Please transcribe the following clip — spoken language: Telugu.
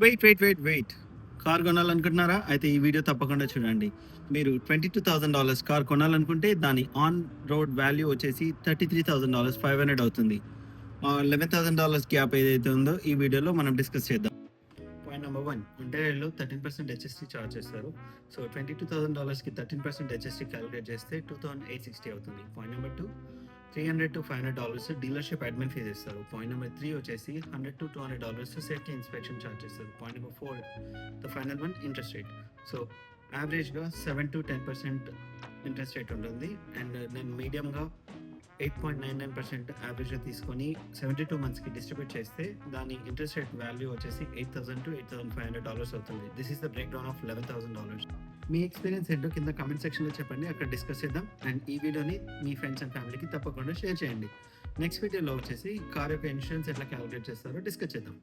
వెయిట్. కార్ కొనాలనుకుంటున్నారా? అయితే ఈ వీడియో తప్పకుండా చూడండి. మీరు $22,000 కార్ కొనాలనుకుంటే దాని ఆన్ రోడ్ వాల్యూ వచ్చేసి $33,000 500 అవుతుంది. $11,000 గ్యాప్ ఏదైతే ఉందో ఈ వీడియోలో మనం డిస్కస్ చేద్దాం. పాయింట్ నెంబర్ 1, ఒంటరిలో 13% హెచ్ఎస్టీ చార్జ్ చేస్తారు. సో $22,000కి 13% హెచ్ఎస్టీ క్యాలిక్యులేట్ చేస్తే $2,860 అవుతుంది. Point number 2, $300 to $500 dealership admin fees ఇస్తారు. పాయింట్ నెంబర్ 3 వచ్చేసి $100 to $200 సేఫ్టీ ఇన్స్పెక్షన్ ఛార్జ్ చేస్తారు. Point number 4, the final one, interest rate. So యావరేజ్గా 7 to 10% ఇంట్రెస్ట్ రేట్ ఉంటుంది. అండ్ నేను మీడియంగా 8.99% యావరేజ్గా తీసుకొని 72 మంత్స్కి డిస్ట్రిబ్యూట్ చేస్తే దాని ఇంట్రెస్ట్ రేట్ వాల్యూ వచ్చేసి $8,000 to $8,500 అవుతుంది. This is the break down of $11,000. Me experience ఏంటో కింద కామెంట్ సెక్షన్లో చెప్పండి, అక్కడ డిస్కస్ చేద్దాం. అండ్ ఈ వీడియోని మీ ఫ్రెండ్స్ అండ్ ఫ్యామిలీకి తప్పకుండా షేర్ చేయండి. నెక్స్ట్ వీడియోలో వచ్చేసి కార్ యొక్క ఇన్సూరెన్స్ ఎట్లా క్యాలిక్యులేట్ చేస్తారో డిస్కస్ చేద్దాం.